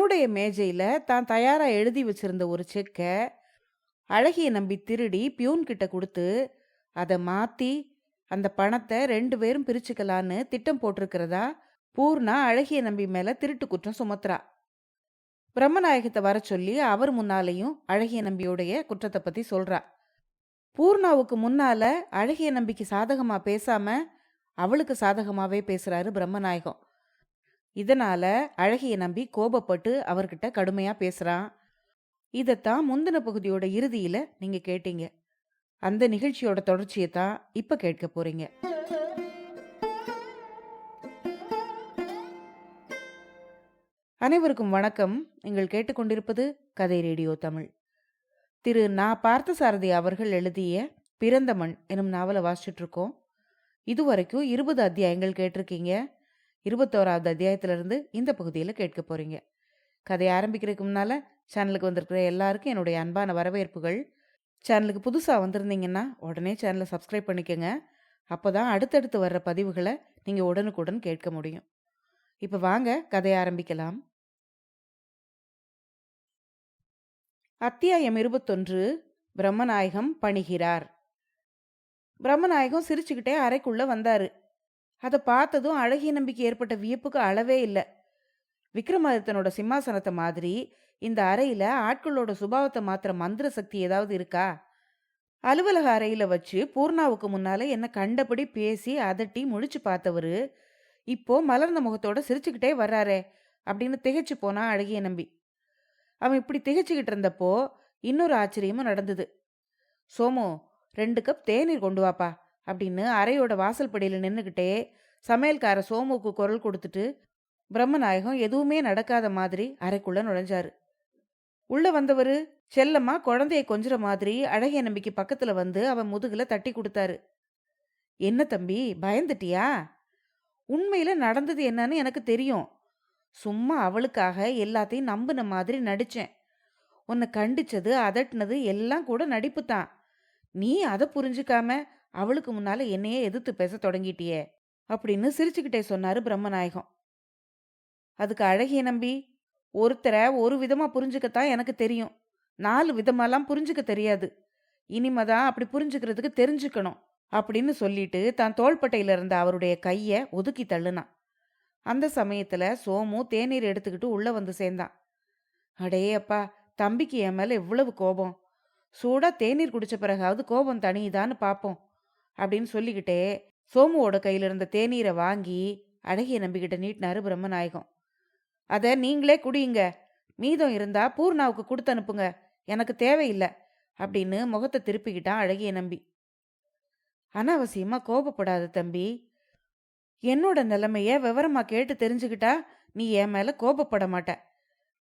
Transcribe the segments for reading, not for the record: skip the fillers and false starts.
தன்னுடைய மேஜையில தான் தயாரா எழுதி வச்சிருந்த ஒரு செக்க அழகிய நம்பி திருடி பியூன் கிட்ட கொடுத்து அதை மாத்தி அந்த பணத்தை 2 பேரும் பிரிச்சுக்கலான்னு திட்டம் போட்டிருக்கிறதா பூர்ணா அழகிய நம்பி மேல திருட்டு குற்றம் சுமத்துறா. பிரம்மநாயகத்தை வர சொல்லி அவர் முன்னாலேயும் அழகிய நம்பியோடைய குற்றத்தை பத்தி சொல்றா. பூர்ணாவுக்கு முன்னால அழகிய நம்பிக்கு சாதகமா பேசாம அவளுக்கு சாதகமாவே பேசுறாரு பிரம்மநாயகம். இதனால அழகிய நம்பி கோபப்பட்டு அவர்கிட்ட கடுமையா பேசுறான். இதத்தான் முந்தின பகுதியோட இறுதியில நீங்க கேட்டீங்க. அந்த நிகழ்ச்சியோட தொடர்ச்சியை தான் இப்ப கேட்க போறீங்க. அனைவருக்கும் வணக்கம். நீங்கள் கேட்டுக்கொண்டிருப்பது கதை ரேடியோ தமிழ். திரு நா. பார்த்தசாரதி அவர்கள் எழுதிய பிறந்த மண் எனும் நாவலை வாசிச்சுட்டு இருக்கோம். இதுவரைக்கும் 20 அத்தியாயங்கள் கேட்டிருக்கீங்க. 21வது அத்தியாயத்திலிருந்து இந்த பகுதியில் கேட்க போறீங்க. கதையை ஆரம்பிக்கிறதுக்கு முன்னால சேனலுக்கு வந்திருக்கிற எல்லாருக்கும் என்னுடைய அன்பான வரவேற்புகள். சேனலுக்கு புதுசாக வந்திருந்தீங்கன்னா உடனே சேனலை சப்ஸ்கிரைப் பண்ணிக்கோங்க. அப்போ தான் அடுத்தடுத்து வர்ற பதிவுகளை நீங்கள் உடனுக்குடன் கேட்க முடியும். இப்போ வாங்க கதையை ஆரம்பிக்கலாம். அத்தியாயம் 21. பிரம்மநாயகம் பணிகிறார். பிரம்மநாயகம் சிரிச்சுக்கிட்டே அறைக்குள்ள வந்தாரு. அதை பார்த்ததும் அழகிய நம்பிக்கை ஏற்பட்ட வியப்புக்கு அளவே இல்லை. விக்ரமாதித்தனோட சிம்மாசனத்தை மாதிரி இந்த அறையில ஆட்களோட சுபாவத்தை மாத்திர மந்திர சக்தி ஏதாவது இருக்கா? அலுவலக அறையில வச்சு பூர்ணாவுக்கு முன்னால என்ன கண்டபடி பேசி அதட்டி முழிச்சு பார்த்தவரு இப்போ மலர்ந்த முகத்தோட சிரிச்சுக்கிட்டே வர்றாரே அப்படின்னு திகைச்சு போனா அழகிய நம்பி. அவன் இப்படி திகைச்சுக்கிட்டு இருந்தப்போ இன்னொரு ஆச்சரியமும் நடந்தது. சோமு, 2 கப் தேநீர் கொண்டு வாப்பா அப்படின்னு அறையோட வாசல் படியில நின்னுக்கிட்டே சமையல்கார சோமுக்கு குரல் கொடுத்துட்டு பிரம்மநாயகம் எதுவுமே நடக்காத மாதிரி அறைக்குள்ள நுழைஞ்சாரு. உள்ள வந்தவரு செல்லம்மா குழந்தைய கொஞ்சற மாதிரி அழகிய நம்பிக்கை பக்கத்துல வந்து அவன் முதுகுல தட்டி கொடுத்தாரு. என்ன தம்பி, பயந்துட்டியா? உண்மையில நடந்தது என்னன்னு எனக்கு தெரியும். சும்மா அவளுக்காக எல்லாத்தையும் நம்பின மாதிரி நடிச்சேன். உன்னை கண்டிச்சது அதட்டினது எல்லாம் கூட நடிப்பு தான். நீ அதை புரிஞ்சுக்காம அவளுக்கு முன்னால என்னையே எதிர்த்து பேச தொடங்கிட்டியே அப்படின்னு சிரிச்சுக்கிட்டே சொன்னாரு பிரம்மநாயகம். அதுக்கு அழகிய நம்பி, ஒருத்தரை ஒரு விதமா புரிஞ்சுக்கத்தான் எனக்கு தெரியும், 4 விதமாலாம் புரிஞ்சுக்க தெரியாது. இனிமேதான் அப்படி புரிஞ்சுக்கிறதுக்கு தெரிஞ்சுக்கணும் அப்படின்னு சொல்லிட்டு தான் தோள்பட்டையில இருந்த அவருடைய கைய ஒதுக்கி தள்ளுனான். அந்த சமயத்துல சோமு தேநீர் எடுத்துக்கிட்டு உள்ள வந்து சேர்ந்தான். அடே அப்பா, தம்பிக்கு என் மேல எவ்வளவு கோபம்! சூடா தேநீர் குடிச்ச பிறகாவது கோபம் தனியுதான்னு பாப்போம் அப்படின்னு சொல்லிக்கிட்டே சோமுவோட கையில இருந்த தேநீரை வாங்கி அழகிய நம்பிக்கிட்ட நீட்டினாரு பிரம்மநாயகம். அதை நீங்களே குடியுங்க, மீதம் இருந்தா பூர்ணாவுக்கு கொடுத்து அனுப்புங்க, எனக்கு தேவையில்லை அப்படின்னு முகத்தை திருப்பிக்கிட்டான் அழகிய நம்பி. அனாவசியமா கோபப்படாத தம்பி, என்னோட நிலைமைய விவரமா கேட்டு தெரிஞ்சுக்கிட்டா நீ என் மேல கோபப்பட மாட்ட.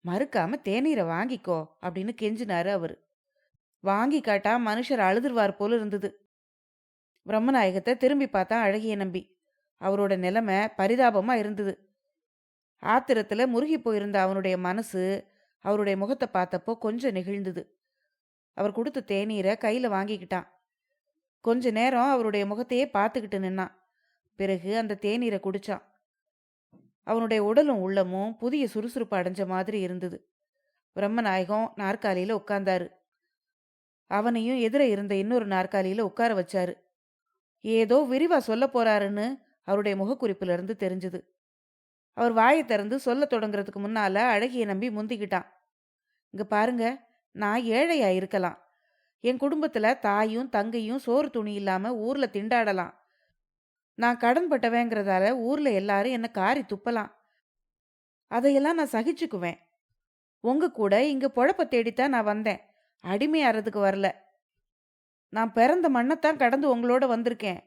மறுக்காம தேநீரை வாங்கிக்கோ அப்படின்னு கெஞ்சினாரு அவரு. வாங்கி காட்டா மனுஷர் அழுதுருவார் போல இருந்தது. பிரம்மநாயகத்தை திரும்பி பார்த்தா அழகிய நம்பி. அவரோட நிலைமை பரிதாபமா இருந்தது. ஆத்திரத்துல முருகி போயிருந்த அவனுடைய மனசு அவருடைய முகத்தை பார்த்தப்போ கொஞ்சம் நெகிழ்ந்தது. அவர் கொடுத்த தேநீரை கையில வாங்கிக்கிட்டான். கொஞ்ச நேரம் அவருடைய முகத்தையே பார்த்துக்கிட்டு நின்னான். பிறகு அந்த தேநீரை குடிச்சான். அவனுடைய உடலும் உள்ளமும் புதிய சுறுசுறுப்பு அடைஞ்ச மாதிரி இருந்தது. பிரம்மநாயகம் நாற்காலியில உட்கார்ந்தாரு. அவனையும் எதிர இருந்த இன்னொரு நாற்காலியில உட்கார வச்சாரு. ஏதோ விரிவா சொல்ல போறாருன்னு அவருடைய முகக்குறிப்புல இருந்து தெரிஞ்சது. அவர் வாயை திறந்து சொல்ல தொடங்குறதுக்கு முன்னால அழகிய நம்பி முந்திக்கிட்டான். இங்க பாருங்க, நான் ஏழையா இருக்கலாம். என் குடும்பத்துல தாயும் தங்கையும் சோறு துணி இல்லாம ஊர்ல திண்டாடலாம். நான் கடன் பட்டவேங்கிறதால ஊர்ல எல்லாரும் என்ன காரி துப்பலாம். அதையெல்லாம் நான் சகிச்சுக்குவேன். உங்க கூட இங்க பொழப்ப தேடித்தான் நான் வந்தேன், அடிமையாறதுக்கு வரல. நான் பிறந்த மண்ணைத்தான் கடந்து உங்களோட வந்திருக்கேன்.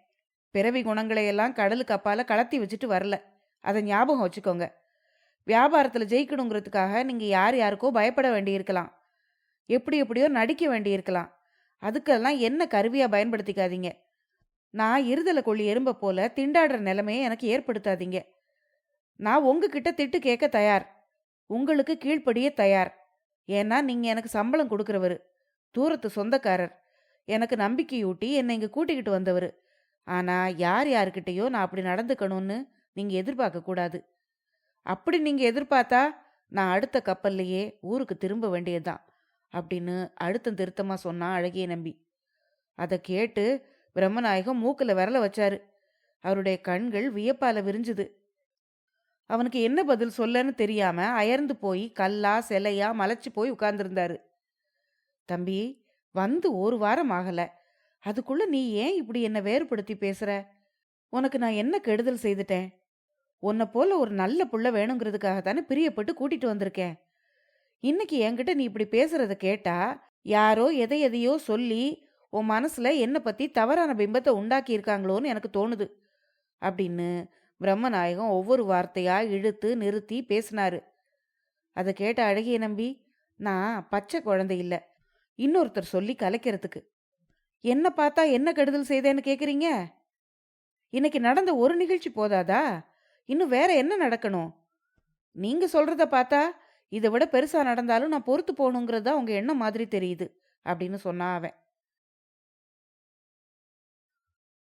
பிறவி குணங்களையெல்லாம் கடலுக்கு அப்பால கலத்தி வச்சுட்டு வரல, அதை ஞாபகம் வச்சுக்கோங்க. வியாபாரத்துல ஜெயிக்கணுங்கிறதுக்காக நீங்க யார் யாருக்கோ பயப்பட வேண்டியிருக்கலாம், எப்படி எப்படியோ நடிக்க வேண்டியிருக்கலாம். அதுக்கெல்லாம் என்ன கருவியா பயன்படுத்திக்காதீங்க. நான் இருதலை கொள்ளி எறும்ப போல திண்டாடுற நிலைமையை எனக்கு ஏற்படுத்தாதீங்க. நான் உங்ககிட்ட திட்டு கேட்க தயார், உங்களுக்கு கீழ்ப்படிய தயார். ஏன்னா நீங்க எனக்கு சம்பளம் கொடுக்கறவரு, தூரத்து சொந்தக்காரர், எனக்கு நம்பிக்கையூட்டி என்னை இங்க கூட்டிக்கிட்டு வந்தவர். ஆனா யார் யாருக்கிட்டையோ நான் அப்படி நடந்துக்கணும்னு நீங்க எதிர்பார்க்க கூடாது. அப்படி நீங்க எதிர்பார்த்தா நான் அடுத்த கப்பல்லையே ஊருக்கு திரும்ப வேண்டியதுதான் அப்படின்னு அழுத்தம் திருத்தமா சொன்னான் அழகிய நம்பி. அதை கேட்டு பிரம்மநாயகம் மூக்குல விரல வச்சாரு. அவருடைய கண்கள் வியப்பால விரிஞ்சுது. அவனுக்கு என்ன பதில் சொல்லன்னு தெரியாம அயர்ந்து போய் கல்லா சிலையா மலைச்சு போய் உட்கார்ந்துருந்தாரு. தம்பி, வந்து ஒரு வாரம் ஆகல, அதுக்குள்ள நீ ஏன் இப்படி என்ன வேறுபடுத்தி பேசுற? உனக்கு நான் என்ன கெடுதல் செய்துட்டேன்? உன்னை போல ஒரு நல்ல புள்ள வேணுங்கிறதுக்காக தானே பிரியப்பட்டு கூட்டிட்டு வந்திருக்கேன். இன்னைக்கு என்கிட்ட நீ இப்படி பேசுறத கேட்டா யாரோ எதை எதையோ சொல்லி உன் மனசுல என்ன பத்தி தவறான பிம்பத்தை உண்டாக்கி இருக்காங்களோன்னு எனக்கு தோணுது அப்படின்னு பிரம்மநாயகம் ஒவ்வொரு வார்த்தையா இழுத்து நிறுத்தி பேசினாரு. அதை கேட்ட அழகிய நம்பி, நான் பச்சை குழந்தை இல்ல, இன்னொருத்தர் சொல்லி கலைக்கிறதுக்கு. என்ன பார்த்தா என்ன கெடுதல் செய்தேன்னு கேக்குறீங்க? இன்னைக்கு நடந்த ஒரு நிகழ்ச்சி போதாதா? இன்னும் வேற என்ன நடக்கணும்? நீங்க சொல்றத பார்த்தா இதை விட பெருசா நடந்தாலும் நான் பொறுத்து போகணுங்கிறது தான் உங்க எண்ணம் மாதிரி தெரியுது அப்படின்னு சொன்னா அவன்.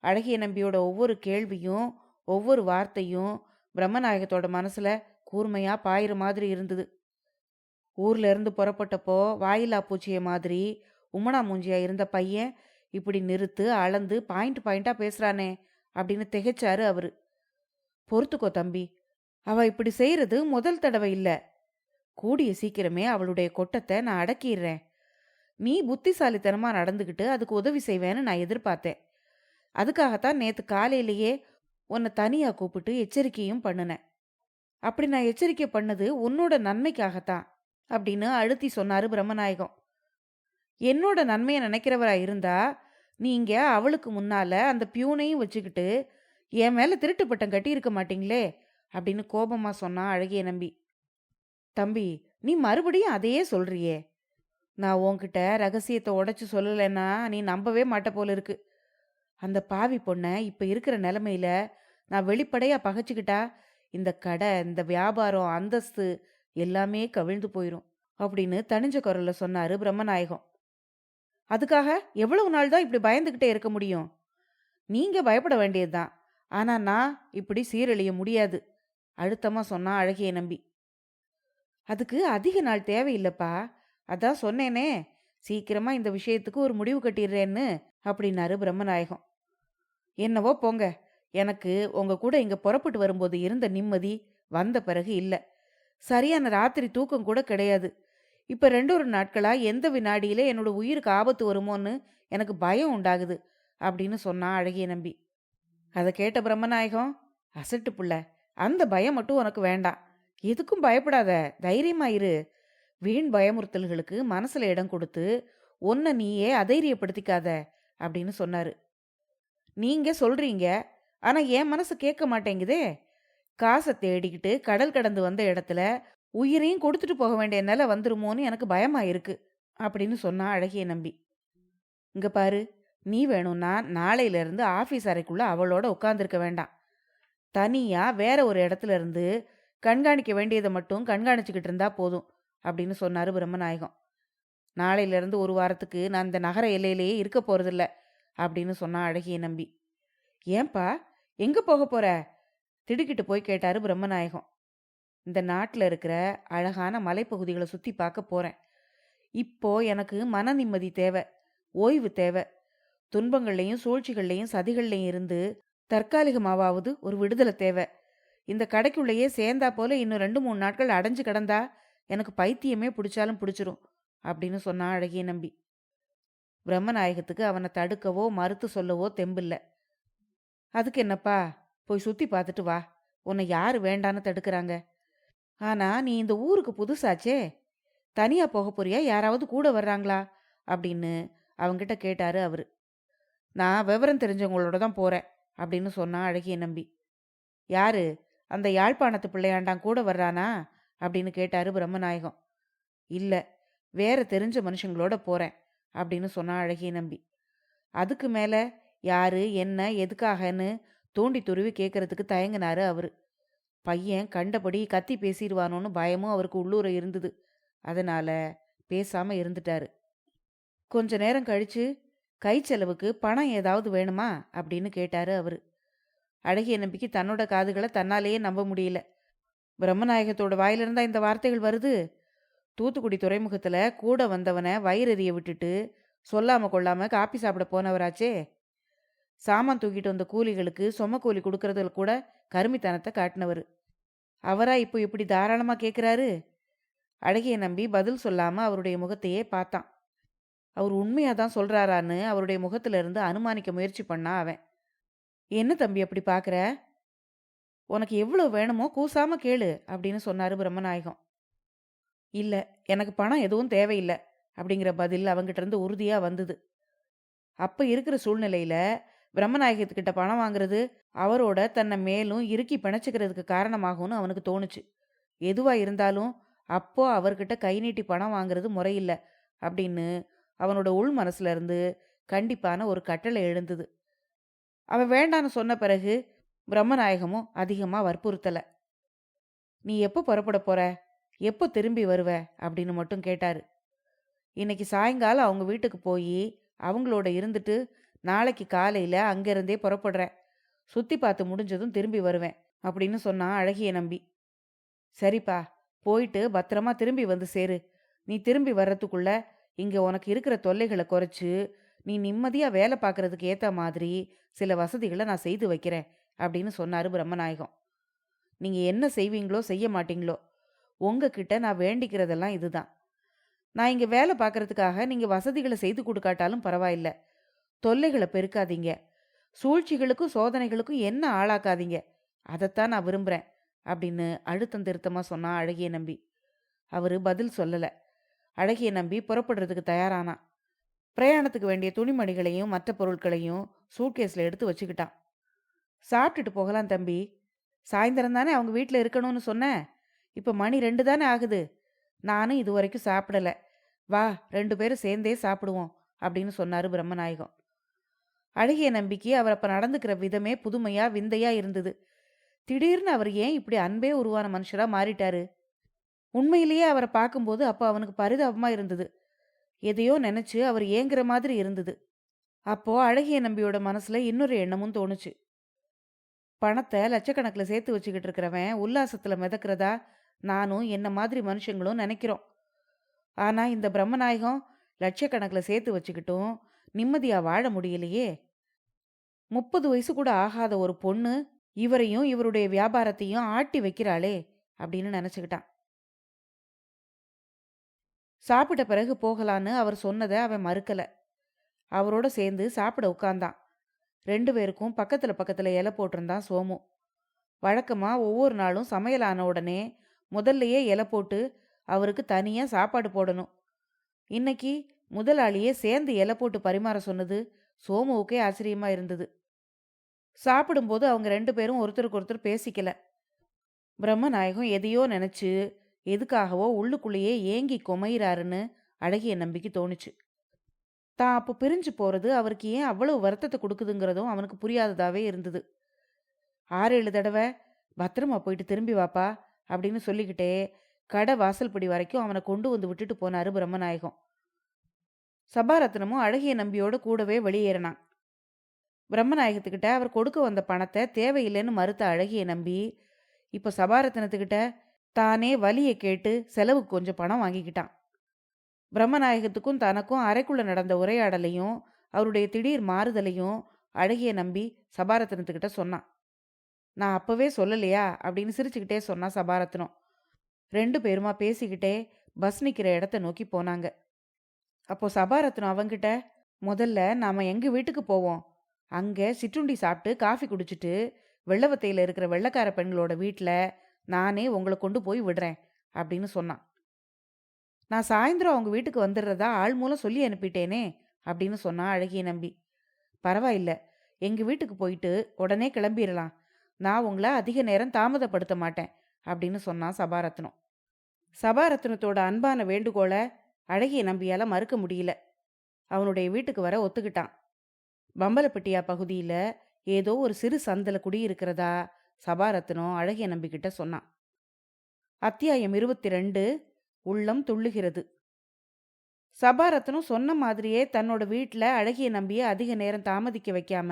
அழகிய நம்பியோட ஒவ்வொரு கேள்வியும் ஒவ்வொரு வார்த்தையும் பிரம்மநாயகத்தோட மனசுல கூர்மையா பாயிற மாதிரி இருந்தது. ஊர்ல இருந்து புறப்பட்டப்போ வாயிலா பூச்சிய மாதிரி உம்மனா மூஞ்சியா இருந்த பையன் இப்படி நிறுத்து அளந்து பாயிண்ட் பாயிண்டா பேசுறானே அப்படின்னு திகைச்சாரு அவரு. பொறுத்துக்கோ தம்பி, அவ இப்படி செய்யறது முதல் தடவை இல்ல. கூடிய சீக்கிரமே அவளுடைய கொட்டத்தை நான் அடக்கிடுறேன். நீ புத்திசாலித்தனமா நடந்துகிட்டு அதுக்கு உதவி செய்வேன்னு நான் எதிர்பார்த்தேன். அதுக்காகத்தான் நேத்து காலையிலேயே உன்னை தனியா கூப்பிட்டு எச்சரிக்கையும் பண்ணினேன். அப்படி நான் எச்சரிக்கை பண்ணது உன்னோட நன்மைக்காகத்தான் அப்படின்னு அழுத்தி சொன்னாரு பிரம்மநாயகம். என்னோட நன்மையை நினைக்கிறவரா இருந்தா நீங்க அவளுக்கு முன்னால அந்த பியூனையும் வச்சுக்கிட்டு என் மேல திருட்டு பட்டம் கட்டி இருக்க மாட்டீங்களே அப்படின்னு கோபமா சொன்னா அழகிய நம்பி. தம்பி, நீ மறுபடியும் அதையே சொல்றியே. நான் உன்கிட்ட ரகசியத்தை உடைச்சு சொல்லலைன்னா நீ நம்பவே மாட்ட போல இருக்கு. அந்த பாவி பொண்ணை இப்ப இருக்கிற நிலைமையில நான் வெளிப்படையா பகைச்சுக்கிட்டா இந்த கடை, இந்த வியாபாரம், அந்தஸ்து எல்லாமே கவிழ்ந்து போயிரும் அப்படின்னு தனிஞ்ச குரல்ல சொன்னாரு பிரம்மநாயகம். அதுக்காக எவ்வளவு நாள் தான் இப்படி பயந்துகிட்டே இருக்க முடியும்? நீங்க பயப்பட வேண்டியதுதான், ஆனா நான் இப்படி சீரழிய முடியாது அழுத்தமா சொன்னா அழகிய நம்பி. அதுக்கு அதிக நாள் தேவையில்லப்பா, அதான் சொன்னேனே, சீக்கிரமா இந்த விஷயத்துக்கு ஒரு முடிவு கட்டிடுறேன்னு அப்படின்னாரு பிரம்மநாயகம். என்னவோ போங்க, எனக்கு உங்க கூட இங்க புறப்பட்டு வரும்போது இருந்த நிம்மதி வந்த பிறகு இல்ல. சரியான ராத்திரி தூக்கம் கூட கிடையாது. இப்ப 2 நாட்களா எந்த வினாடியில என்னோட உயிருக்கு ஆபத்து வருமோன்னு எனக்கு பயம் உண்டாகுது அப்படின்னு சொன்னா அழகிய நம்பி. அதை கேட்ட பிரம்மநாயகம், அசட்டு புள்ள, அந்த பயம் மட்டும் உனக்கு வேண்டாம். எதுக்கும் பயப்படாத, தைரியமா இரு. வீண் பயமுறுத்தல்களுக்கு மனசுல இடம் கொடுத்து உன்னை நீயே அதைரியப்படுத்திக்காத அப்படின்னு சொன்னாரு. நீங்க சொல்றீங்க, ஆனா என் மனசு கேட்க மாட்டேங்குதே. காசை தேடிக்கிட்டு கடல் கடந்து வந்த இடத்துல உயிரையும் கொடுத்துட்டு போக வேண்டிய நிலை வந்துருமோன்னு எனக்கு பயமா இருக்கு அப்படின்னு சொன்னா அழகிய நம்பி. இங்க பாரு, நீ வேணும்னா நாளையில இருந்து ஆபீஸ் அறைக்குள்ள அவளோட உட்கார்ந்துருக்க வேண்டாம். தனியா வேற ஒரு இடத்துல இருந்து கண்காணிக்க வேண்டியதை மட்டும் கண்காணிச்சுக்கிட்டு இருந்தா போதும் அப்படின்னு சொன்னாரு பிரம்மநாயகம். நாளையில இருந்து ஒரு வாரத்துக்கு நான் இந்த நகர எல்லையிலேயே இருக்க போறதில்ல அப்படின்னு சொன்னா அழகிய நம்பி. ஏன்பா, எங்க போக போற? திடுக்கிட்டு போய் கேட்டாரு பிரம்மநாயகம். இந்த நாட்டில் இருக்கிற அழகான மலைப்பகுதிகளை சுத்தி பார்க்க போறேன். இப்போ எனக்கு மன நிம்மதி தேவை, ஓய்வு தேவை. துன்பங்கள்லையும் சூழ்ச்சிகள்லையும் சதிகள்லையும் இருந்து தற்காலிகமாவது ஒரு விடுதலை தேவை. இந்த கடைக்குள்ளேயே சேர்ந்தா போல இன்னும் 2-3 நாட்கள் அடைஞ்சு கிடந்தா எனக்கு பைத்தியமே பிடிச்சாலும் பிடிச்சிரும் அப்படின்னு சொன்னா அழகிய நம்பி. பிரம்மநாயகத்துக்கு அவனை தடுக்கவோ மறுத்து சொல்லவோ தெம்பில்ல. அதுக்கு என்னப்பா, போய் சுத்தி பார்த்துட்டு வா, உன்னை யாரு வேண்டான்னு தடுக்கிறாங்க? ஆனா நீ இந்த ஊருக்கு புதுசாச்சே, தனியா போக போறியா, யாராவது கூட வர்றாங்களா அப்படின்னு அவங்கிட்ட கேட்டாரு அவரு. நான் விவரம் தெரிஞ்சவங்களோட தான் போறேன் அப்படின்னு சொன்னா அழகிய நம்பி. யாரு, அந்த யாழ்ப்பாணத்து பிள்ளையாண்டான் கூட வர்றானா அப்படின்னு கேட்டாரு பிரம்மநாயகம். இல்ல, வேற தெரிஞ்ச மனுஷங்களோட போறேன் அப்படின்னு சொன்னா அழகிய நம்பி. அதுக்கு மேல யாரு, என்ன, எதுக்காகன்னு தூண்டி துருவி கேட்கறதுக்கு தயங்கினாரு அவரு. பையன் கண்டபடி கத்தி பேசிடுவானோன்னு பயமும் அவருக்கு உள்ளூர இருந்தது. அதனால பேசாம இருந்துட்டாரு. கொஞ்ச நேரம் கழிச்சு, கை செலவுக்கு பணம் ஏதாவது வேணுமா அப்படின்னு கேட்டாரு அவரு. அழகிய நம்பிக்கு தன்னோட காதுகளை தன்னாலேயே நம்ப முடியல. பிரம்மநாயகத்தோட வாயிலிருந்தா இந்த வார்த்தைகள் வருது? தூத்துக்குடி துறைமுகத்துல கூட வந்தவனை வயிறெறிய விட்டுட்டு சொல்லாம கொள்ளாம காப்பி சாப்பிட போனவராச்சே. சாமான் தூக்கிட்டு வந்த கூலிகளுக்கு சொம கூலி கொடுக்கறதுல கூட கருமித்தனத்தை காட்டினவர். அவரா இப்போ இப்படி தாராளமா கேட்குறாரு? அழகிய நம்பி பதில் சொல்லாம அவருடைய முகத்தையே பார்த்தான். அவர் உண்மையா தான் சொல்றாரான்னு அவருடைய முகத்துல இருந்து அனுமானிக்க முயற்சி பண்ணா அவன். என்ன தம்பி அப்படி பார்க்குற? உனக்கு எவ்வளோ வேணுமோ கூசாம கேளு அப்படின்னு சொன்னாரு பிரம்மநாயகம். இல்ல, எனக்கு பணம் எதுவும் தேவையில்ல அப்படிங்கிற பதில் அவங்கிட்ட இருந்து உறுதியா வந்தது. அப்ப இருக்கிற சூழ்நிலையில பிரம்மநாயகத்துக்கிட்ட பணம் வாங்குறது அவரோட தன்னை மேலும் இறுக்கி பிணைச்சுக்கிறதுக்கு காரணமாகும்னு அவனுக்கு தோணுச்சு. எதுவா இருந்தாலும் அப்போ அவர்கிட்ட கை நீட்டி பணம் வாங்குறது முறையில்ல அப்படின்னு அவனோட உள் மனசுல இருந்து கண்டிப்பான ஒரு கட்டளை எழுந்தது. அவன் வேண்டான்னு சொன்ன பிறகு பிரம்மநாயகமும் அதிகமா வற்புறுத்தல. நீ எப்போ புறப்பட போற, எப்போ திரும்பி வருவ அப்படின்னு மட்டும் கேட்டாரு. இன்னைக்கு சாயங்காலம் அவங்க வீட்டுக்கு போய் அவங்களோட இருந்துட்டு நாளைக்கு காலையில அங்கிருந்தே புறப்படுறேன். சுத்தி பார்த்து முடிஞ்சதும் திரும்பி வருவேன் அப்படின்னு சொன்னான் அழகிய நம்பி. சரிப்பா, போயிட்டு பத்திரமா திரும்பி வந்து சேரு. நீ திரும்பி வர்றதுக்குள்ள இங்க உனக்கு இருக்கிற தொல்லைகளை குறைச்சு நீ நிம்மதியா வேலை பார்க்கறதுக்கு ஏத்த மாதிரி சில வசதிகளை நான் செய்து வைக்கிறேன் அப்படின்னு சொன்னாரு பிரம்மநாயகம். நீங்க என்ன செய்வீங்களோ செய்ய மாட்டீங்களோ, உங்ககிட்ட நான் வேண்டிக்கிறதெல்லாம் இதுதான். நான் இங்க வேலை பார்க்கறதுக்காக நீங்க வசதிகளை செய்து கொடுக்காட்டாலும் பரவாயில்ல. தொல்லைகளை பெருக்காதீங்க. சூழ்ச்சிகளுக்கும் சோதனைகளுக்கும் என்ன ஆளாக்காதீங்க. அதைத்தான் நான் விரும்புறேன் அப்படின்னு அழுத்தம் திருத்தமா சொன்னா அழகிய நம்பி. அவரு பதில் சொல்லல. அழகிய நம்பி புறப்படுறதுக்கு தயாரானான். பிரயாணத்துக்கு வேண்டிய துணிமணிகளையும் மற்ற பொருட்களையும் சூட்கேஸ்ல எடுத்து வச்சுக்கிட்டான். சாப்பிட்டுட்டு போகலாம் தம்பி. சாயந்தரம் தானே அவங்க வீட்டில் இருக்கணும்னு சொன்னேன். இப்போ மணி 2 தானே ஆகுது. நானும் இது வரைக்கும் சாப்பிடல. வா, 2 பேரும் சேர்ந்தே சாப்பிடுவோம் அப்படின்னு சொன்னாரு பிரம்மநாயகம். அழகிய நம்பிக்கை அவர் அப்ப நடந்துக்கிற விதமே புதுமையா விந்தையா இருந்தது. திடீர்னு அவர் ஏன் இப்படி அன்பே உருவான மனுஷரா மாறிட்டாரு? உண்மையிலேயே அவரை பார்க்கும்போது அப்போ அவனுக்கு பரிதாபமா இருந்தது. எதையோ நினைச்சு அவர் ஏங்குற மாதிரி இருந்தது. அப்போ அழகிய நம்பியோட மனசுல இன்னொரு எண்ணமும் தோணுச்சு. பணத்தை லட்சக்கணக்கில் சேர்த்து வச்சுக்கிட்டு இருக்கிறவன் உல்லாசத்துல மிதக்கிறதா நானும் என்ன மாதிரி மனுஷங்களும் நினைக்கிறோம். ஆனா இந்த பிரம்மநாயகம் லட்சக்கணக்கில் சேர்த்து வச்சுக்கிட்டும் நிம்மதியா வாழ முடியலையே. 30 வயசு கூட ஆகாத ஒரு பொண்ணு இவரையும் இவருடைய வியாபாரத்தையும் ஆட்டி வைக்கிறாளே அப்படின்னு நினைச்சுக்கிட்டான். சாப்பிட்ட பிறகு போகலான்னு அவர் சொன்னதை அவன் மறுக்கல. அவரோட சேர்ந்து சாப்பிட உட்கார்ந்தான். 2 பேருக்கும் பக்கத்துல பக்கத்துல இலை போட்டிருந்தான் சோமு. வழக்கமா ஒவ்வொரு நாளும் சமையல் ஆன உடனே முதல்லையே இலை போட்டு அவருக்கு தனியா சாப்பாடு போடணும். இன்னைக்கு முதலாளியே சேர்ந்து இலை போட்டு பரிமாற சொன்னது சோமுவுக்கே ஆச்சரியமா இருந்தது. சாப்பிடும்போது அவங்க 2 பேரும் ஒருத்தருக்கு ஒருத்தர் பேசிக்கல. பிரம்மநாயகம் எதையோ நினைச்சு எதுக்காகவோ உள்ளுக்குள்ளேயே ஏங்கி கொமையிறாருன்னு அழகிய நம்பிக்கை தோணுச்சு. தான் அப்போ பிரிஞ்சு போறது அவருக்கு ஏன் அவ்வளவு வருத்தத்தை கொடுக்குதுங்கிறதும் அவனுக்கு புரியாததாவே இருந்தது. 6-7 தடவை பத்திரமா போயிட்டு திரும்பி வாப்பா அப்படின்னு சொல்லிக்கிட்டே கடை வாசல்படி வரைக்கும் அவனை கொண்டு வந்து விட்டுட்டு போனாரு பிரம்மநாயகம். சபாரத்னமும் அழகிய நம்பியோட கூடவே வெளியேறினான். பிரம்மநாயகத்துக்கிட்ட அவர் கொடுக்க வந்த பணத்தை தேவையில்லைன்னு மறுத்த அழகிய நம்பி இப்போ சபாரத்னத்துக்கிட்ட தானே வலியை கேட்டு செலவுக்கு கொஞ்சம் பணம் வாங்கிக்கிட்டான். பிரம்மநாயகத்துக்கும் தனக்கும் அறைக்குள்ள நடந்த உரையாடலையும் அவருடைய திடீர் மாறுதலையும் அழகிய நம்பி சபாரத்னத்துக்கிட்ட சொன்னான். நான் அப்பவே சொல்லலையா அப்படின்னு சிரிச்சுக்கிட்டே சொன்னான் சபாரத்னம். 2 பேருமா பேசிக்கிட்டே பஸ் நிற்கிற இடத்த நோக்கி போனாங்க. அப்போ சபாரத்னம் அவங்கிட்ட, முதல்ல நாம எங்க வீட்டுக்கு போவோம். அங்கே சிற்றுண்டி சாப்பிட்டு காஃபி குடிச்சிட்டு வெள்ளவத்தையில் இருக்கிற வெள்ளக்கார பெண்களோட வீட்டில் நானே உங்களை கொண்டு போய் விடுறேன் அப்படின்னு சொன்னான். நான் சாயந்தரம் அவங்க வீட்டுக்கு வந்துடுறதா ஆள் மூலம் சொல்லி அனுப்பிட்டேனே அப்படின்னு சொன்னான் அழகிய நம்பி. பரவாயில்ல, எங்கள் வீட்டுக்கு போயிட்டு உடனே கிளம்பிடலாம். நான் உங்களை அதிக நேரம் தாமதப்படுத்த மாட்டேன் அப்படின்னு சொன்னான் சபாரத்னம். சபாரத்னத்தோட அன்பான வேண்டுகோளை அழகிய நம்பியால மறுக்க முடியல. அவனுடைய வீட்டுக்கு வர ஒத்துக்கிட்டான். பம்பலப்பட்டியா பகுதியில் ஏதோ ஒரு சிறு சந்தில் குடியிருக்கிறதா சபாரத்னம் அழகிய நம்பிக்கிட்ட சொன்னான். அத்தியாயம் 22 உள்ளம் துள்ளுகிறது. சபாரத்னம் சொன்ன மாதிரியே தன்னோட வீட்டில் அழகிய நம்பியை அதிக நேரம் தாமதிக்க வைக்காம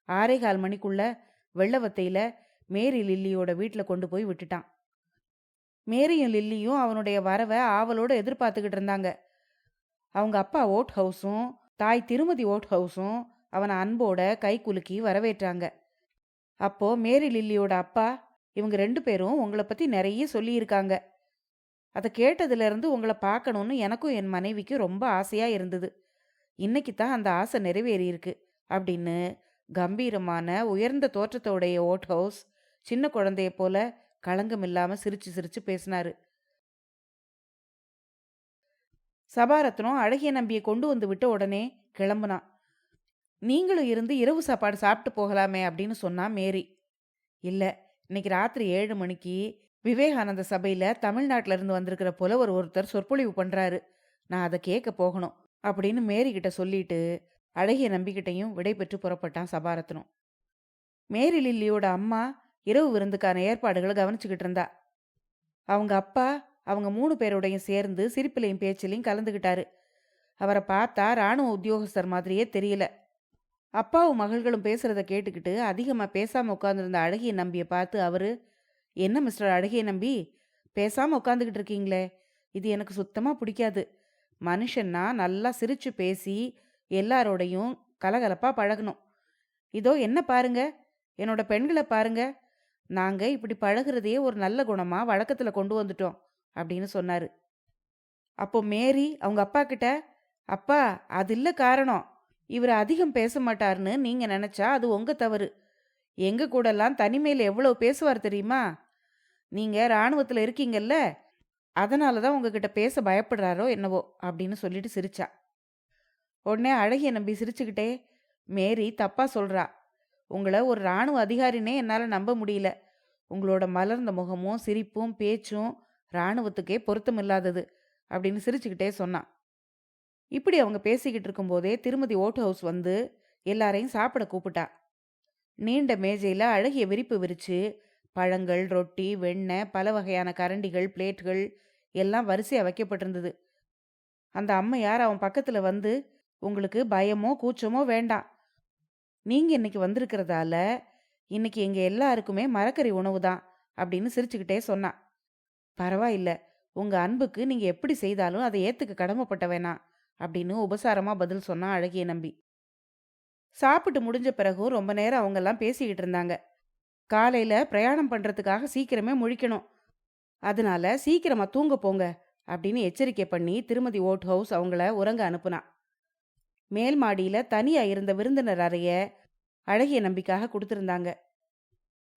6:15 மணிக்குள்ள வெள்ளவத்தையில் மேரி லில்லியோட வீட்டில் கொண்டு போய் விட்டுட்டான். மேரியும் லில்லியும் அவனுடைய வரவை ஆவலோட எதிர்பார்த்துக்கிட்டு இருந்தாங்க. அவங்க அப்பா ஓட் ஹவுஸும் தாய் திருமதி ஓட் ஹவுஸும் அவனை அன்போட கை குலுக்கி வரவேற்றாங்க. அப்போ மேரி லில்லியோட அப்பா, இவங்க 2 பேரும் உங்கள பத்தி நிறைய சொல்லியிருக்காங்க. அத கேட்டதுல இருந்து உங்கள பார்க்கணும்னு எனக்கும் என் மனைவிக்கும் ரொம்ப ஆசையா இருந்தது. இன்னைக்கு தான் அந்த ஆசை நிறைவேறியிருக்கு அப்படின்னு கம்பீரமான உயர்ந்த தோற்றத்தோடைய ஓட் ஹவுஸ் சின்ன குழந்தைய போல களங்கம் இல்லாம சிரிச்சு சிரிச்சு பேசினாரு. சபாரத்னம் அழகிய நம்பியை கொண்டு வந்து விட்ட உடனே கிளம்புனான். நீங்களும் இருந்து இரவு சாப்பாடு சாப்பிட்டு போகலாமே அப்படின்னு சொன்னா மேரி. இல்ல, இன்னைக்கு ராத்திரி 7 மணிக்கு விவேகானந்த சபையில தமிழ்நாட்டில இருந்து வந்திருக்கிற புலவர் ஒருத்தர் சொற்பொழிவு பண்றாரு. நான் அதை கேட்க போகணும் அப்படின்னு மேரி கிட்ட சொல்லிட்டு அழகிய நம்பிக்கிட்டையும் விடை பெற்று புறப்பட்டான் சபாரத்னம். மேரி லில்லியோட அம்மா இரவு விருந்துக்கான ஏற்பாடுகளை கவனிச்சுக்கிட்டு இருந்தா. அவங்க அப்பா அவங்க 3 பேரோடையும் சேர்ந்து சிரிப்பிலையும் பேச்சிலையும் கலந்துக்கிட்டாரு. அவரை பார்த்தா ராணுவ உத்தியோகஸ்தர் மாதிரியே தெரியல. அப்பாவும் மகள்களும் பேசுறத கேட்டுக்கிட்டு அதிகமா பேசாம உட்காந்துருந்த அழகிய நம்பியை பார்த்து அவரு, என்ன மிஸ்டர் அழகிய நம்பி, பேசாம உட்காந்துக்கிட்டு இருக்கீங்களே, இது எனக்கு சுத்தமா பிடிக்காது. மனுஷன்னா நல்லா சிரிச்சு பேசி எல்லாரோடையும் கலகலப்பா பழகணும். இதோ என்ன பாருங்க, என்னோட பெண்களை பாருங்க, நாங்க இப்படி பழகுறதையே ஒரு நல்ல குணமா வழக்கத்துல கொண்டு வந்துட்டோம் அப்படின்னு சொன்னாரு. அப்போ மேரி அவங்க அப்பா கிட்ட, அப்பா அது இல்ல காரணம், இவர் அதிகம் பேச மாட்டாருன்னு நீங்க நினைச்சா அது உங்க தவறு. எங்க கூடலாம் தனிமையில் எவ்வளவு பேசுவார் தெரியுமா? நீங்க ராணுவத்துல இருக்கீங்கல்ல, அதனாலதான் உங்ககிட்ட பேச பயப்படுறாரோ என்னவோ அப்படின்னு சொல்லிட்டு சிரிச்சா. உடனே அழகிய நம்பி சிரிச்சுக்கிட்டே, மேரி தப்பா சொல்றா, உங்களை ஒரு ராணுவ அதிகாரினே என்னால நம்ப முடியல. உங்களோட மலர்ந்த முகமும் சிரிப்பும் பேச்சும் ராணுவத்துக்கே பொருத்தமில்லாதது அப்படின்னு சிரிச்சுக்கிட்டே சொன்னான். இப்படி அவங்க பேசிக்கிட்டு இருக்கும்போதே திருமதி ஓட் ஹவுஸ் வந்து எல்லாரையும் சாப்பிட கூப்பிட்டா. நீண்ட மேஜையில் அழகிய விரிப்பு விரிச்சு பழங்கள், ரொட்டி, வெண்ணெய், பல வகையான கரண்டிகள், பிளேட்கள் எல்லாம் வரிசையாக வைக்கப்பட்டிருந்தது. அந்த அம்மையார் அவன் பக்கத்தில் வந்து, உங்களுக்கு பயமோ கூச்சமோ வேண்டாம், நீங்கள் இன்னைக்கு வந்திருக்கிறதால இன்னைக்கு எங்கள் எல்லாருக்குமே மரக்கறி உணவு தான் அப்படின்னு சிரிச்சுக்கிட்டே சொன்னான். பரவாயில்ல, உங்கள் அன்புக்கு நீங்கள் எப்படி செய்தாலும் அதை ஏற்றுக்க கடமைப்பட்ட வேணாம் அப்படின்னு உபசாரமாக பதில் சொன்னான் அழகிய நம்பி. சாப்பிட்டு முடிஞ்ச பிறகும் ரொம்ப நேரம் அவங்கெல்லாம் பேசிக்கிட்டு இருந்தாங்க. காலையில் பிரயாணம் பண்ணுறதுக்காக சீக்கிரமே முழிக்கணும், அதனால சீக்கிரமா தூங்க போங்க அப்படின்னு எச்சரிக்கை பண்ணி திருமதி ஓட் ஹவுஸ் அவங்கள உறங்க அனுப்புனா. மேல் மாடியில் தனியாக இருந்த விருந்தினர் அறைய அழகிய நம்பிக்காக கொடுத்துருந்தாங்க.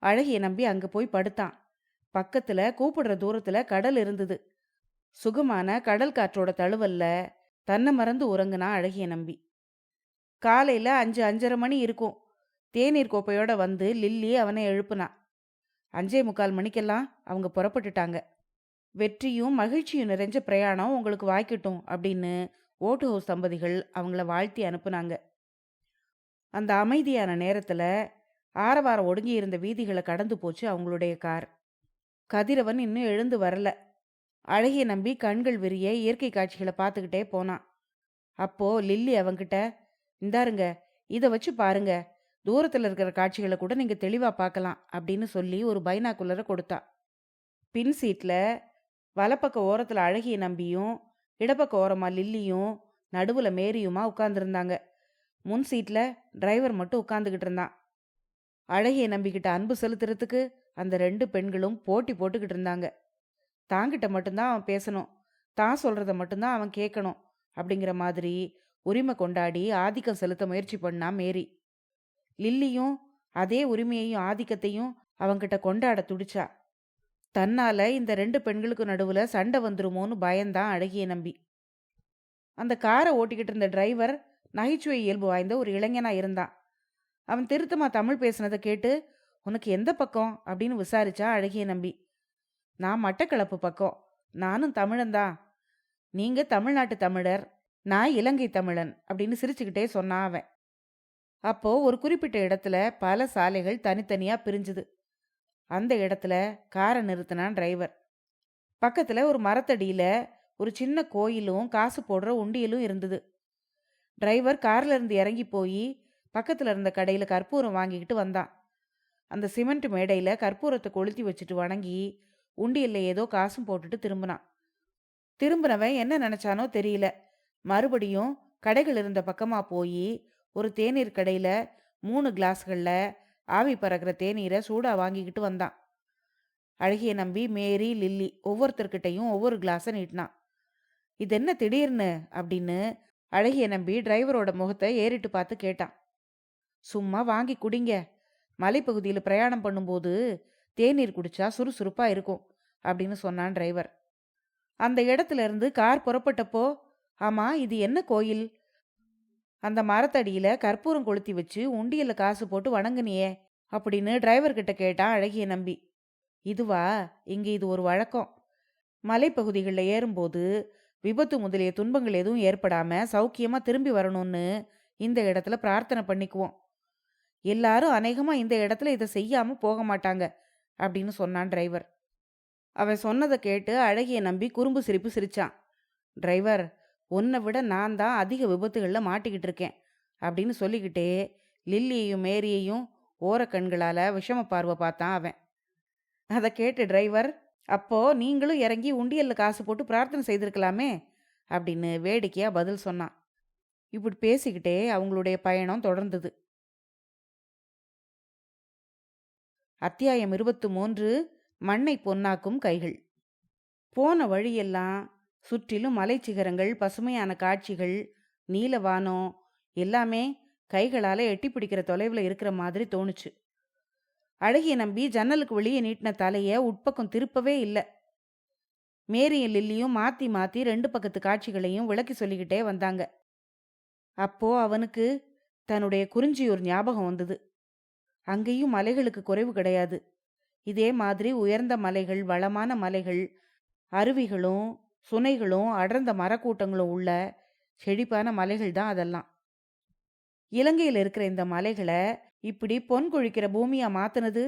அழகிய நம்பி அங்கே போய் படுத்தான். பக்கத்தில் கூப்பிடுற தூரத்தில் கடல் இருந்தது. சுகமான கடல் காற்றோட தழுவல்ல தன்னை மறந்து உறங்குனா அழகிய நம்பி. காலையில் 5-5:30 மணி இருக்கும். தேநீர் கோப்பையோட வந்து லில்லி அவனை எழுப்புனா. 5:45 மணிக்கெல்லாம் அவங்க புறப்பட்டுட்டாங்க. வெற்றியும் மகிழ்ச்சியும் நிறைஞ்ச பிரயாணம் உங்களுக்கு வாய்க்கட்டும் அப்படின்னு ஓட்டு ஹவுஸ் தம்பதிகள் அவங்கள வாழ்த்தி அனுப்புனாங்க. அந்த அமைதியான நேரத்தில் ஆரவாரம் ஒடுங்கி இருந்த வீதிகளை கடந்து போச்சு அவங்களுடைய கார். கதிரவன் இன்னும் எழுந்து வரல. அழகிய நம்பி கண்கள் விரிய இயற்கை காட்சிகளை பார்த்துக்கிட்டே போனான். அப்போ லில்லி அவங்கிட்ட, இந்தாருங்க, இதை வச்சு பாருங்க, தூரத்தில் இருக்கிற காட்சிகளை கூட நீங்க தெளிவா பார்க்கலாம் அப்படின்னு சொல்லி ஒரு பைனாக்குலரை கொடுத்தா. பின் சீட்ல வலப்பக்க ஓரத்தில் அழகிய நம்பியும் இடப்பக்க ஓரமா லில்லியும் நடுவுல மேரியுமா உட்கார்ந்துருந்தாங்க. முன் சீட்ல டிரைவர் மட்டும் உட்கார்ந்துகிட்டு இருந்தான். அழகிய நம்பிக்கிட்ட அன்பு செலுத்துறதுக்கு அந்த 2 பெண்களும் போட்டி போட்டுக்கிட்டு இருந்தாங்க. தாங்கிட்ட மட்டும்தான் அவன் பேசணும், தான் சொல்றத மட்டும்தான் அவன் கேட்கணும் அப்படிங்கிற மாதிரி உரிமை கொண்டாடி ஆதிக்கம் செலுத்த முயற்சி பண்ணா மேரி. லில்லியும் அதே உரிமையையும் ஆதிக்கத்தையும் அவங்கிட்ட கொண்டாட துடிச்சா. தன்னால இந்த 2 பெண்களுக்கு நடுவுல சண்டை வந்துருமோன்னு பயந்தான் அழகிய நம்பி. அந்த காரை ஓட்டிக்கிட்டு இருந்த டிரைவர் நகைச்சுவை இயல்பு வாய்ந்த ஒரு இளைஞனா இருந்தான். அவன் திருத்தமா தமிழ் பேசினதை கேட்டு, உனக்கு எந்த பக்கம் அப்படின்னு விசாரிச்சா அழகிய நம்பி. நான் மட்டக்களப்பு பக்கம், நானும் தமிழன்தான். நீங்க தமிழ்நாட்டு தமிழர், நான் இலங்கை தமிழன் அப்படின்னு சிரிச்சுக்கிட்டே சொன்னான் அவன். அப்போ ஒரு குறிப்பிட்ட இடத்துல பல சாலைகள் தனித்தனியா பிரிஞ்சுது. அந்த இடத்துல காரை நிறுத்தினான் டிரைவர். பக்கத்துல ஒரு மரத்தடியில ஒரு சின்ன கோயிலும் காசு போடுற உண்டியலும் இருந்தது. டிரைவர் கார்ல இருந்து இறங்கி போய் பக்கத்துல இருந்த கடையில கற்பூரம் வாங்கிக்கிட்டு வந்தான். அந்த சிமெண்ட் மேடையில கற்பூரத்தை கொளுத்தி வச்சுட்டு வணங்கி உண்டியல்ல ஏதோ காசும் போட்டுட்டு திரும்பினான். திரும்பினவன் என்ன நினைச்சானோ தெரியல. மறுபடியும் கடைகள் இருந்த பக்கமா போய் ஒரு தேநீர் கடையில 3 கிளாஸ்கள்ல ஆவி பறக்கிற தேநீரை சூடா வாங்கிக்கிட்டு வந்தான். அழகிய நம்பி, மேரி, லில்லி ஒவ்வொருத்தர்கிட்டையும் ஒவ்வொரு கிளாஸை நீட்டினான். இது என்ன திடீர்னு அப்படின்னு அழகிய நம்பி டிரைவரோட முகத்தை ஏறிட்டு பார்த்து கேட்டான். சும்மா வாங்கி குடிங்க. மலைப்பகுதியில் பிரயாணம் பண்ணும்போது தேநீர் குடிச்சா சுறுசுறுப்பா இருக்கும் அப்படின்னு சொன்னான் டிரைவர். அந்த இடத்துல இருந்து கார் புறப்பட்டப்போ, ஆமா இது என்ன கோயில்? அந்த மரத்தடியில கற்பூரம் கொளுத்தி வச்சு உண்டியல்ல காசு போட்டு வணங்குனியே அப்படின்னு டிரைவர் கிட்ட கேட்டான் அழகிய நம்பி. இதுவா? இங்க இது ஒரு வழக்கம். மலைப்பகுதிகளில் ஏறும்போது விபத்து முதலிய துன்பங்கள் எதுவும் ஏற்படாம சௌக்கியமா திரும்பி வரணும்னு இந்த இடத்துல பிரார்த்தனை பண்ணிக்குவோம். எல்லாரும் அநேகமா இந்த இடத்துல இதை செய்யாம போக மாட்டாங்க அப்படின்னு சொன்னான் டிரைவர். அவன் சொன்னதை கேட்டு அழகிய நம்பி குறும்பு சிரிப்பு சிரிச்சான். டிரைவர், உன்னை விட நான் தான் அதிக விபத்துகளில் மாட்டிக்கிட்டு இருக்கேன் அப்படின்னு சொல்லிக்கிட்டே லில்லியையும் மேரியையும் ஓரக்கண்களால் விஷம பார்வை பார்த்தான் அவன். அதை கேட்டு டிரைவர், அப்போ நீங்களும் இறங்கி உண்டியல்ல காசு போட்டு பிரார்த்தனை செய்திருக்கலாமே அப்படின்னு வேடிக்கையா பதில் சொன்னான். இப்படி பேசிக்கிட்டே அவங்களுடைய பயணம் தொடர்ந்தது. அத்தியாயம் 23. மண்ணை பொன்னாக்கும் கைகள். போன வழியெல்லாம் சுற்றிலும் மலைச்சிகரங்கள், பசுமையான காட்சிகள், நீல வானம் எல்லாமே கைகளால் எட்டி பிடிக்கிற தொலைவில் இருக்கிற மாதிரி தோணுச்சு. அழகிய நம்பி ஜன்னலுக்கு வெளியே நீட்டின தலையை உட்பக்கம் திருப்பவே இல்லை. மேரியும் லில்லியும் மாற்றி மாற்றி 2 பக்கத்து காட்சிகளையும் விளக்கி சொல்லிக்கிட்டே வந்தாங்க. அப்போ அவனுக்கு தன்னுடைய குறிஞ்சியூர் ஞாபகம் வந்தது. அங்கேயும் மலைகளுக்கு குறைவு கிடையாது. இதே மாதிரி உயர்ந்த மலைகள், வளமான மலைகள், அருவிகளும் சுனைகளும் அடர்ந்த மரக்கூட்டங்களும் உள்ள செழிப்பான மலைகள் தான் அதெல்லாம். இலங்கையில் இருக்கிற இந்த மலைகளை இப்படி பொன் கொழிக்கிற பூமியா மாத்தினது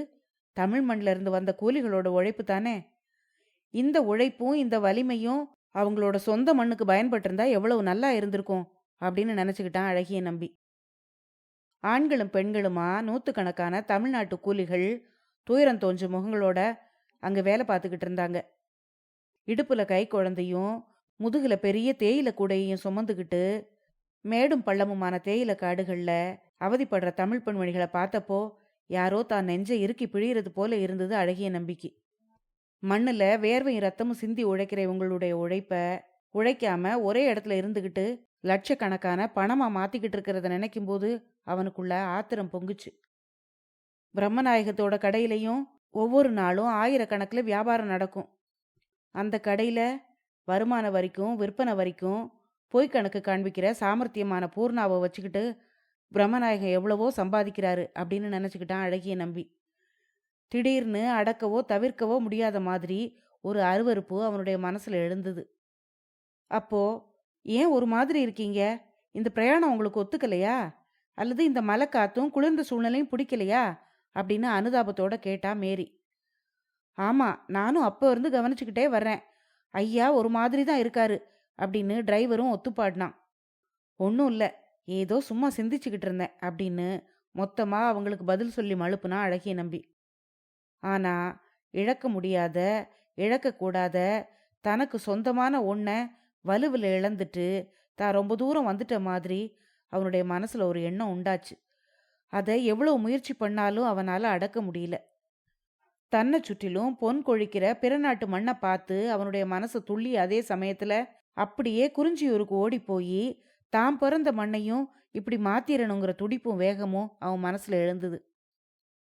தமிழ் மண்ணில் இருந்து வந்த கூலிகளோட உழைப்பு தானே. இந்த உழைப்பும் இந்த வலிமையும் அவங்களோட சொந்த மண்ணுக்கு பயன்பட்டிருந்தா எவ்வளவு நல்லா இருந்திருக்கும் அப்படின்னு நினச்சிக்கிட்டான் அழகிய நம்பி. ஆண்களும் பெண்களுமா நூற்றுக்கணக்கான தமிழ்நாட்டு கூலிகள் துயரம் தோஞ்ச முகங்களோட அங்கே வேலை பார்த்துக்கிட்டு இருந்தாங்க. இடுப்புல கை குழந்தையும் முதுகுல பெரிய தேயில கூடையையும் சுமந்துக்கிட்டு மேடும் பள்ளமுமான தேயில காடுகளில் அவதிப்படுற தமிழ் பெண்மணிகளை பார்த்தப்போ யாரோ தான் நெஞ்சை இறுக்கி பிழியறது போல இருந்தது அழகிய நம்பிக்கை. மண்ணில் வேர்வையும் ரத்தமும் சிந்தி உழைக்கிற இவங்களுடைய உழைப்ப உழைக்காம ஒரே இடத்துல இருந்துக்கிட்டு லட்சக்கணக்கான பணமா மாத்திக்கிட்டு இருக்கிறத நினைக்கும் போது அவனுக்குள்ள ஆத்திரம் பொங்குச்சு. பிரம்மநாயகத்தோட கடையிலையும் ஒவ்வொரு நாளும் ஆயிரக்கணக்கில் வியாபாரம் நடக்கும். அந்த கடையில் வருமான வரிக்கும் விற்பனை வரிக்கும் பொய்க்கணக்கு காண்பிக்கிற சாமர்த்தியமான பூர்ணாவை வச்சுக்கிட்டு பிரம்மநாயகம் எவ்வளவோ சம்பாதிக்கிறாரு அப்படின்னு நினச்சிக்கிட்டான் அழகிய நம்பி. திடீர்னு அடக்கவோ தவிர்க்கவோ முடியாத மாதிரி ஒரு அருவருப்பு அவனுடைய மனசில் எழுந்தது. அப்போ, ஏன் ஒரு மாதிரி இருக்கீங்க? இந்த பிரயாணம் உங்களுக்கு ஒத்துக்கலையா? அல்லது இந்த மலை காத்தும் குளிர்ந்த சூழ்நிலையும் பிடிக்கலையா அப்படின்னு அனுதாபத்தோட கேட்டா மேரி. ஆமா, நானும் அப்போ இருந்து கவனிச்சுக்கிட்டே வர்றேன். ஐயா ஒரு மாதிரி தான் இருக்காரு அப்படின்னு டிரைவரும் ஒத்துப்பாடினான். ஒன்றும் இல்லை, ஏதோ சும்மா சிந்திச்சுக்கிட்டு இருந்தேன் அப்படின்னு மொத்தமாக அவங்களுக்கு பதில் சொல்லி மழுப்புனா அழகிய நம்பி. ஆனா இழக்க முடியாத, இழக்கக்கூடாத, தனக்கு சொந்தமான ஒன்றை வலுவில் இழந்துட்டு தான் ரொம்ப தூரம் வந்துட்ட மாதிரி அவனுடைய மனசில் ஒரு எண்ணம் உண்டாச்சு. அதை எவ்வளோ முயற்சி பண்ணாலும் அவனால் அடக்க முடியல. தன்னை சுற்றிலும் பொன் கொழிக்கிற பிற நாட்டு மண்ணை பார்த்து அவனுடைய மனசு துள்ளி அதே சமயத்தில் அப்படியே குறிஞ்சியூருக்கு ஓடி போய் தான் பிறந்த மண்ணையும் இப்படி மாத்திரணுங்கிற துடிப்பும் வேகமும் அவன் மனசில் எழுந்தது.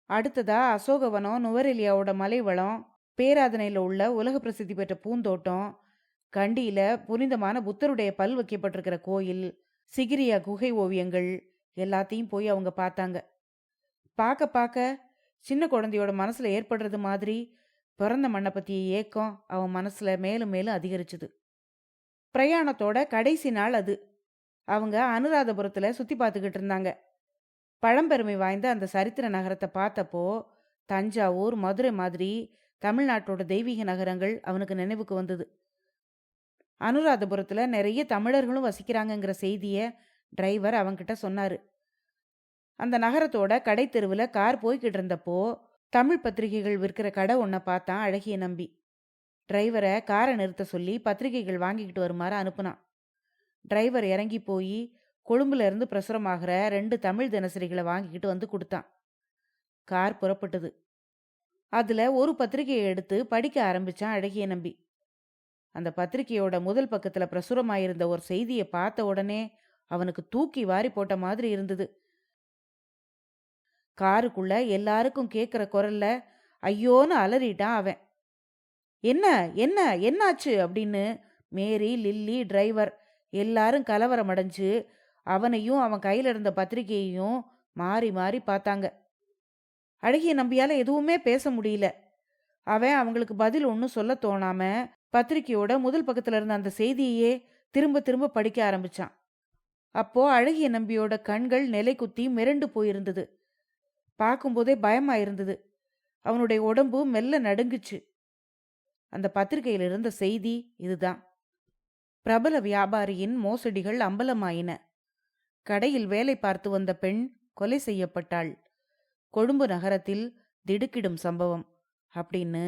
அடுத்ததா அசோகவனம், நுவரெலியாவோட மலைவளம், பேராதனையில் உள்ள உலக பிரசித்தி பெற்ற பூந்தோட்டம், கண்டியில புனிதமான புத்தருடைய பல் வைக்கப்பட்டிருக்கிற கோயில், சிகிரியா குகை ஓவியங்கள் எல்லாத்தையும் போய் அவங்க பார்த்தாங்க. பார்க்க பார்க்க சின்ன குழந்தையோட மனசுல ஏற்படுறது மாதிரி பிறந்த மண்ணை பற்றிய ஏக்கம் அவன் மனசுல மேலும் மேலும் அதிகரிச்சுது. பிரயாணத்தோட கடைசி நாள் அது. அவங்க அனுராதபுரத்துல சுத்தி பார்த்துக்கிட்டு இருந்தாங்க. பழம்பெருமை வாய்ந்த அந்த சரித்திர நகரத்தை பார்த்தப்போ தஞ்சாவூர், மதுரை மாதிரி தமிழ்நாட்டோட தெய்வீக நகரங்கள் அவனுக்கு நினைவுக்கு வந்தது. அனுராதபுரத்தில் நிறைய தமிழர்களும் வசிக்கிறாங்கங்கிற செய்தியை டிரைவர் அவன்கிட்ட சொன்னார். அந்த நகரத்தோட கடை தெருவில் கார் போய்கிட்டு இருந்தப்போ தமிழ் பத்திரிகைகள் விற்கிற கடை ஒன்றை பார்த்தான் அழகிய நம்பி. டிரைவரை காரை நிறுத்த சொல்லி பத்திரிகைகள் வாங்கிக்கிட்டு வருமாறு அனுப்புனான். டிரைவர் இறங்கி போய் கொழும்புல இருந்து பிரசுரமாகிற 2 தமிழ் தினசரிகளை வாங்கிக்கிட்டு வந்து கொடுத்தான். கார் புறப்பட்டது. அதுல ஒரு பத்திரிகையை எடுத்து படிக்க ஆரம்பிச்சான் அழகிய நம்பி. அந்த பத்திரிகையோட முதல் பக்கத்துல பிரசுரமாயிருந்த ஒரு செய்தியை பார்த்த உடனே அவனுக்கு தூக்கி வாரி போட்ட மாதிரி இருந்தது. காருக்குள்ள எல்லாருக்கும் கேட்குற குரல்ல ஐயோன்னு அலறிட்டான் அவன். என்ன என்ன என்னாச்சு அப்படின்னு மேரி, லில்லி, டிரைவர் எல்லாரும் கலவரம் அடைஞ்சு அவனையும் அவன் கையில இருந்த பத்திரிகையையும் மாறி மாறி பார்த்தாங்க. அழகிய நம்பியால எதுவுமே பேச முடியல. அவன் அவங்களுக்கு பதில் ஒன்றும் சொல்ல தோணாம பத்திரிகையோட முதல் பக்கத்துல இருந்த அந்த செய்தியே திரும்ப திரும்ப படிக்க ஆரம்பிச்சான். அப்போ அழகிய நம்பியோட கண்கள் நிலை குத்தி மிரண்டு போயிருந்தது. பார்க்கும்போதே பயமா இருந்தது. அவனுடைய உடம்பு மெல்ல நடுங்குச்சு. அந்த பத்திரிகையில் இருந்த செய்தி இதுதான். பிரபல வியாபாரியின் மோசடிகள் அம்பலமாயின. கடையில் வேலை பார்த்து வந்த பெண் கொலை செய்யப்பட்டாள். கொழும்பு நகரத்தில் திடுக்கிடும் சம்பவம் அப்படின்னு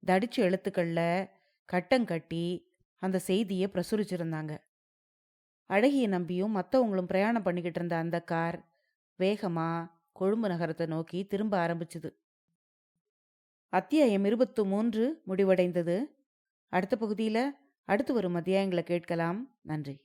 தடிச்சு எழுத்துக்கள்ல கட்டங்கட்டி அந்த செய்தியை பிரசுரிச்சிருந்தாங்க. அழகிய நம்பியும் மற்றவங்களும் பிரயாணம் பண்ணிக்கிட்டு இருந்த அந்த கார் வேகமா கொழும்பு நகரத்தை நோக்கி திரும்ப ஆரம்பிச்சுது. அத்தியாயம் 23 முடிவடைந்தது. அடுத்த பகுதியில் அடுத்து வரும் அத்தியாயங்களை கேட்கலாம். நன்றி.